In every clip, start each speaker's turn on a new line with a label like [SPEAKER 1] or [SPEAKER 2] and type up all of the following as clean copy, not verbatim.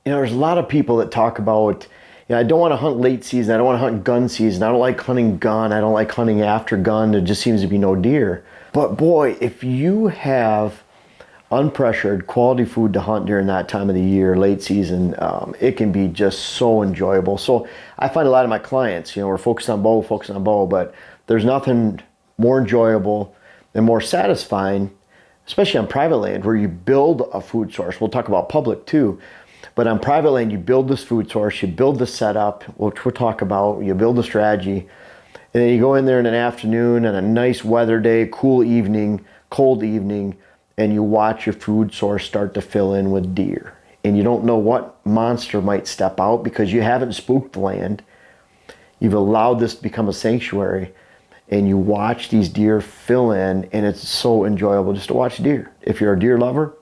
[SPEAKER 1] there's a lot of people that talk about, I don't want to hunt late season. I don't want to hunt gun season. I don't like hunting gun. I don't like hunting after gun. There just seems to be no deer. But boy, if you have unpressured quality food to hunt during that time of the year, late season, it can be just so enjoyable. So I find a lot of my clients, we're focused on bow, but there's nothing more enjoyable and more satisfying, especially on private land where you build a food source. We'll talk about public too. But on private land, you build this food source, you build the setup, which we'll talk about, you build the strategy, and then you go in there in an afternoon and a nice weather day, cool evening, cold evening, and you watch your food source start to fill in with deer. And you don't know what monster might step out because you haven't spooked the land. You've allowed this to become a sanctuary, and you watch these deer fill in, and it's so enjoyable just to watch deer. If you're a deer lover,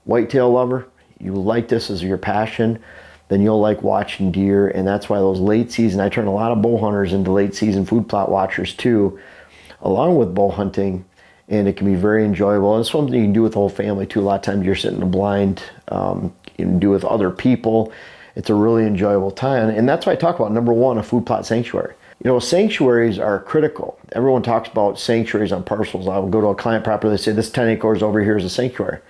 [SPEAKER 1] whitetail lover, you like this as your passion, then you'll like watching deer. And that's why those late season, I turn a lot of bow hunters into late season food plot watchers too, along with bow hunting. And it can be very enjoyable. And it's something you can do with the whole family too. A lot of times you're sitting in a blind, you can do with other people. It's a really enjoyable time. And that's why I talk about, number one, a food plot sanctuary. Sanctuaries are critical. Everyone talks about sanctuaries on parcels. I will go to a client property, they say this 10 acres over here is a sanctuary.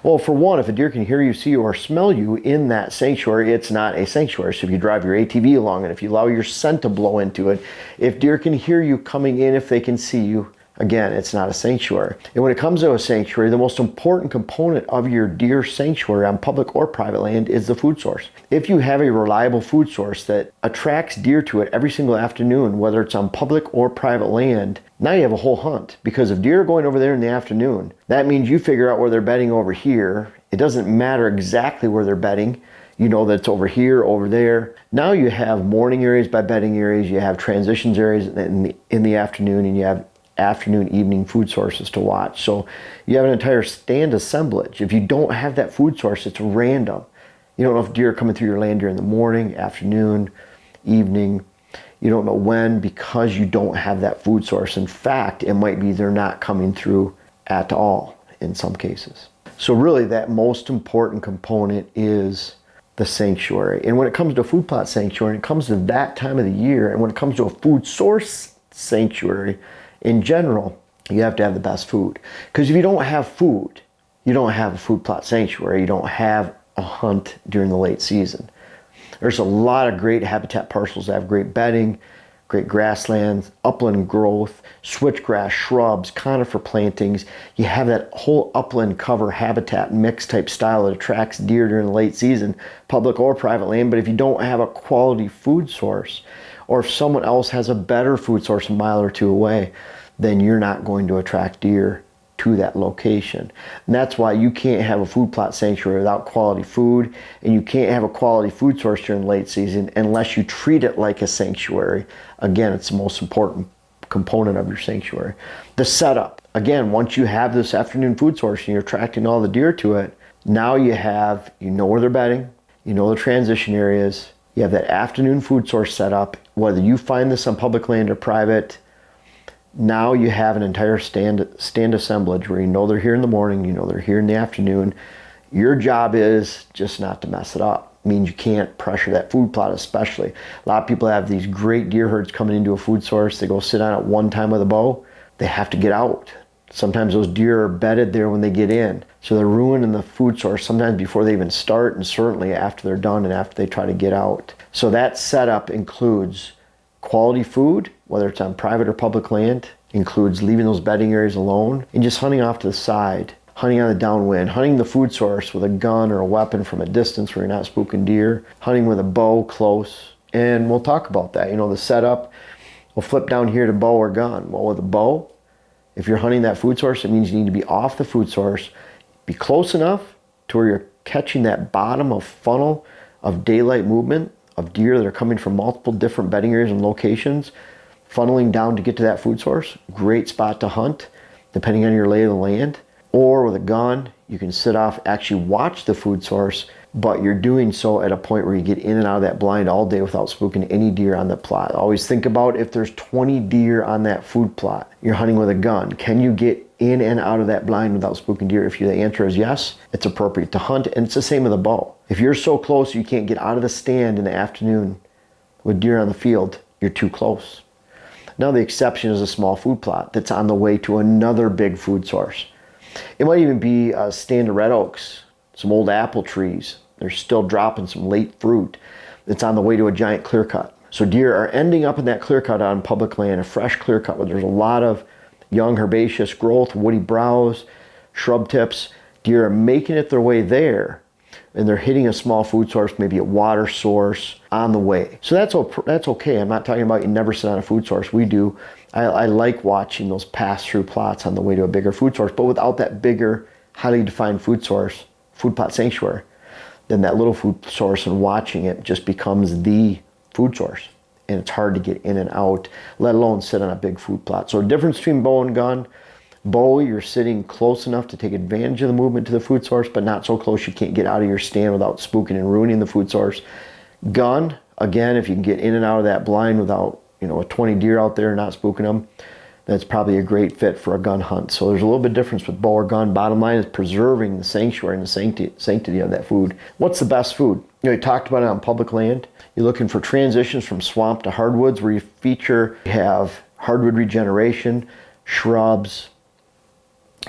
[SPEAKER 1] Well, for one, if a deer can hear you, see you, or smell you in that sanctuary, it's not a sanctuary. So if you drive your ATV along and if you allow your scent to blow into it, if deer can hear you coming in, if they can see you, again, it's not a sanctuary. And when it comes to a sanctuary, the most important component of your deer sanctuary on public or private land is the food source. If you have a reliable food source that attracts deer to it every single afternoon, whether it's on public or private land, now you have a whole hunt. Because if deer are going over there in the afternoon, that means you figure out where they're bedding over here. It doesn't matter exactly where they're bedding. You know that it's over here, over there. Now you have morning areas by bedding areas. You have transitions areas in the afternoon, and you have afternoon, evening food sources to watch. So you have an entire stand assemblage. If you don't have that food source, it's random. You don't know if deer are coming through your land during the morning, afternoon, evening. You don't know when because you don't have that food source. In fact, it might be they're not coming through at all in some cases. So really that most important component is the sanctuary. And when it comes to a food plot sanctuary, it comes to that time of the year, and when it comes to a food source sanctuary, in general, you have to have the best food. Because if you don't have food, you don't have a food plot sanctuary. You don't have a hunt during the late season. There's a lot of great habitat parcels that have great bedding, great grasslands, upland growth, switchgrass, shrubs, conifer plantings. You have that whole upland cover habitat mix type style that attracts deer during the late season, public or private land. But if you don't have a quality food source, or if someone else has a better food source a mile or two away, then you're not going to attract deer to that location. And that's why you can't have a food plot sanctuary without quality food, and you can't have a quality food source during late season unless you treat it like a sanctuary. Again, it's the most important component of your sanctuary. The setup. Again, once you have this afternoon food source and you're attracting all the deer to it, now you know where they're bedding, you know the transition areas, you have that afternoon food source set up, whether you find this on public land or private. Now you have an entire stand assemblage where you know they're here in the morning, you know they're here in the afternoon. Your job is just not to mess it up. It means you can't pressure that food plot especially. A lot of people have these great deer herds coming into a food source. They go sit on it one time with a bow. They have to get out. Sometimes those deer are bedded there when they get in. So they're ruining the food source sometimes before they even start, and certainly after they're done and after they try to get out. So that setup includes quality food, whether it's on private or public land, includes leaving those bedding areas alone, and just hunting off to the side, hunting on the downwind, hunting the food source with a gun or a weapon from a distance where you're not spooking deer, hunting with a bow close. And we'll talk about that. The setup, we'll flip down here to bow or gun. Well, with a bow, if you're hunting that food source, it means you need to be off the food source, be close enough to where you're catching that bottom of funnel of daylight movement of deer that are coming from multiple different bedding areas and locations, funneling down to get to that food source. Great spot to hunt, depending on your lay of the land. Or with a gun, you can sit off, actually watch the food source, but you're doing so at a point where you get in and out of that blind all day without spooking any deer on the plot. Always think about if there's 20 deer on that food plot, you're hunting with a gun. Can you get in and out of that blind without spooking deer? If the answer is yes, it's appropriate to hunt, and it's the same with a bow. If you're so close you can't get out of the stand in the afternoon with deer on the field, you're too close. Now the exception is a small food plot that's on the way to another big food source. It might even be a stand of red oaks, some old apple trees. They're still dropping some late fruit that's on the way to a giant clear cut. So deer are ending up in that clear cut on public land, a fresh clear cut where there's a lot of young herbaceous growth, woody browse, shrub tips. Deer are making it their way there, and they're hitting a small food source, maybe a water source on the way. So that's okay. I'm not talking about you never sit on a food source. We do. I like watching those pass-through plots on the way to a bigger food source, but without that bigger, highly defined food source, food plot sanctuary, then that little food source and watching it just becomes the food source. And it's hard to get in and out, let alone sit on a big food plot. So the difference between bow and gun: bow, you're sitting close enough to take advantage of the movement to the food source, but not so close you can't get out of your stand without spooking and ruining the food source. Gun, again, if you can get in and out of that blind without, a 20 deer out there not spooking them, that's probably a great fit for a gun hunt. So there's a little bit of difference with bow or gun. Bottom line is preserving the sanctuary and the sanctity of that food. What's the best food? You talked about it on public land. You're looking for transitions from swamp to hardwoods where you have hardwood regeneration, shrubs,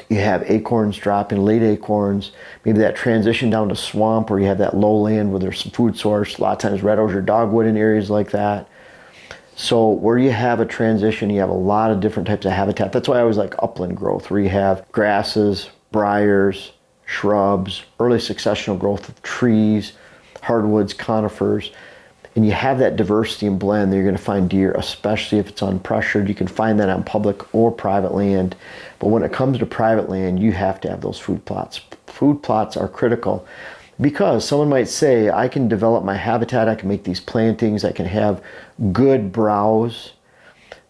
[SPEAKER 1] you have acorns dropping, late acorns, maybe that transition down to swamp where you have that low land where there's some food source. A lot of times red oaks or dogwood in areas like that. So where you have a transition, you have a lot of different types of habitat. That's why I always like upland growth, where you have grasses, briars, shrubs, early successional growth of trees, hardwoods, conifers, and you have that diversity and blend that you're going to find deer, especially if it's unpressured. You can find that on public or private land. But when it comes to private land, you have to have those food plots. Food plots are critical because someone might say, I can develop my habitat, I can make these plantings, I can have good browse.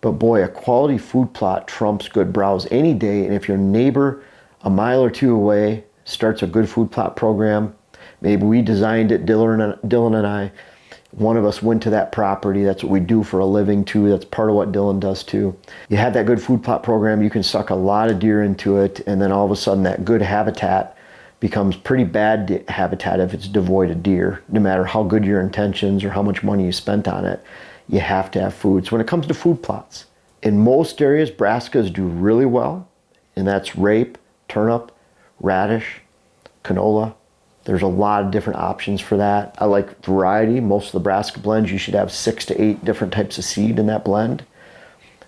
[SPEAKER 1] But boy, a quality food plot trumps good browse any day. And if your neighbor a mile or two away starts a good food plot program, maybe we designed it, Dylan and I, one of us went to that property. That's what we do for a living too. That's part of what Dylan does too. You have that good food plot program, you can suck a lot of deer into it, and then all of a sudden that good habitat becomes pretty bad habitat if it's devoid of deer. No matter how good your intentions or how much money you spent on it, you have to have food. So when it comes to food plots, in most areas, brassicas do really well, and that's rape, turnip, radish, canola. There's a lot of different options for that. I like variety. Most of the brassica blends, you should have 6 to 8 different types of seed in that blend.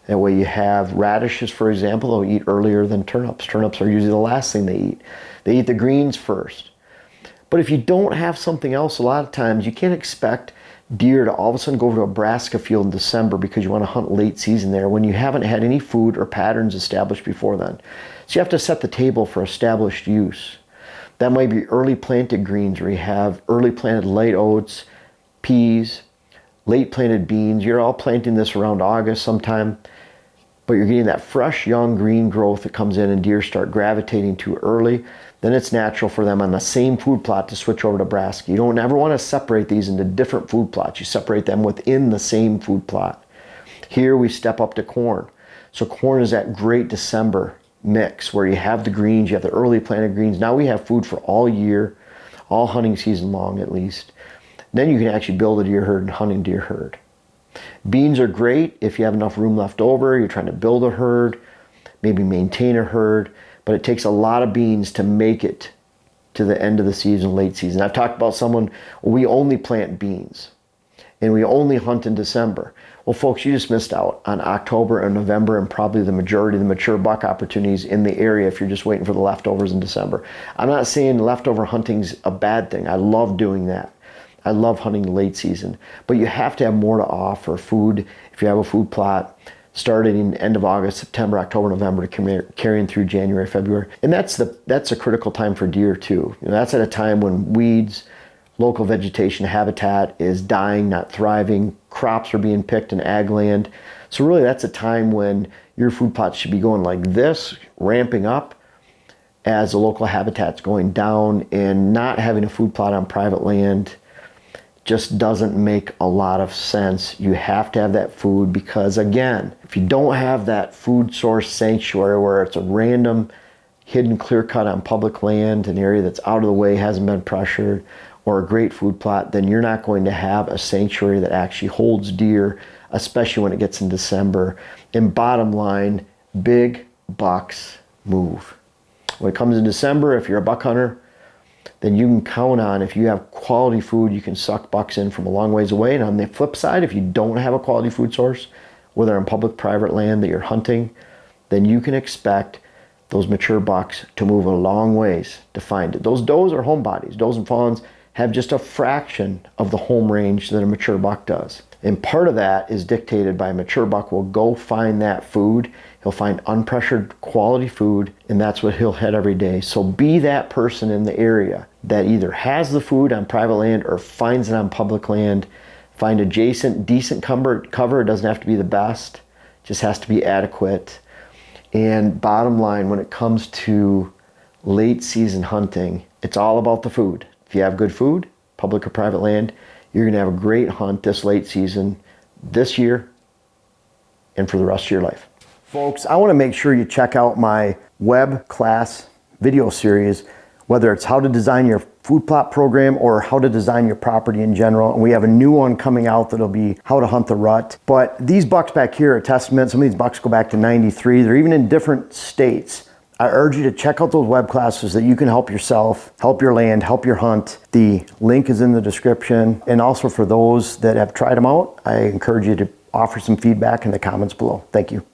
[SPEAKER 1] That way you have radishes, for example, they'll eat earlier than turnips. Turnips are usually the last thing they eat. They eat the greens first. But if you don't have something else, a lot of times you can't expect deer to all of a sudden go over to a brassica field in December because you want to hunt late season there when you haven't had any food or patterns established before then. So you have to set the table for established use. That might be early planted greens where you have early planted light oats, peas, late planted beans. You're all planting this around August sometime, but you're getting that fresh young green growth that comes in and deer start gravitating to early. Then it's natural for them on the same food plot to switch over to brassica. You don't ever want to separate these into different food plots. You separate them within the same food plot. Here we step up to corn. So corn is that great December mix where you have the greens, you have the early planted greens. Now we have food for all year, all hunting season long at least. Then you can actually build a deer herd and hunting deer herd. Beans are great if you have enough room left over, you're trying to build a herd, maybe maintain a herd, but it takes a lot of beans to make it to the end of the season, late season. I've talked about someone, we only plant beans and we only hunt in December. Well, folks, you just missed out on October and November and probably the majority of the mature buck opportunities in the area if you're just waiting for the leftovers in December. I'm not saying leftover hunting's a bad thing. I love doing that. I love hunting late season. But you have to have more to offer food if you have a food plot starting in end of August, September, October, November to carrying through January, February. And that's a critical time for deer too. That's at a time when weeds, local vegetation habitat is dying, not thriving. Crops are being picked in ag land. So really that's a time when your food plots should be going like this, ramping up as the local habitat's going down, and not having a food plot on private land just doesn't make a lot of sense. You have to have that food because, again, if you don't have that food source sanctuary where it's a random hidden clear cut on public land, an area that's out of the way, hasn't been pressured, or a great food plot, then you're not going to have a sanctuary that actually holds deer, especially when it gets in December. And bottom line, big bucks move. When it comes in December, if you're a buck hunter, then you can count on, if you have quality food, you can suck bucks in from a long ways away. And on the flip side, if you don't have a quality food source, whether on public, private land that you're hunting, then you can expect those mature bucks to move a long ways to find it. Those does or homebodies, does and fawns, have just a fraction of the home range that a mature buck does. And part of that is dictated by a mature buck will go find that food. He'll find unpressured quality food, and that's what he'll head every day. So be that person in the area that either has the food on private land or finds it on public land. Find adjacent, decent cover. It doesn't have to be the best, it just has to be adequate. And bottom line, when it comes to late season hunting, it's all about the food. If you have good food, public or private land, you're gonna have a great hunt this late season, this year, and for the rest of your life. Folks, I wanna make sure you check out my web class video series, whether it's how to design your food plot program or how to design your property in general. And we have a new one coming out that'll be how to hunt the rut. But these bucks back here are a testament. Some of these bucks go back to 93. They're even in different states. I urge you to check out those web classes that you can help yourself, help your land, help your hunt. The link is in the description. And also for those that have tried them out, I encourage you to offer some feedback in the comments below. Thank you.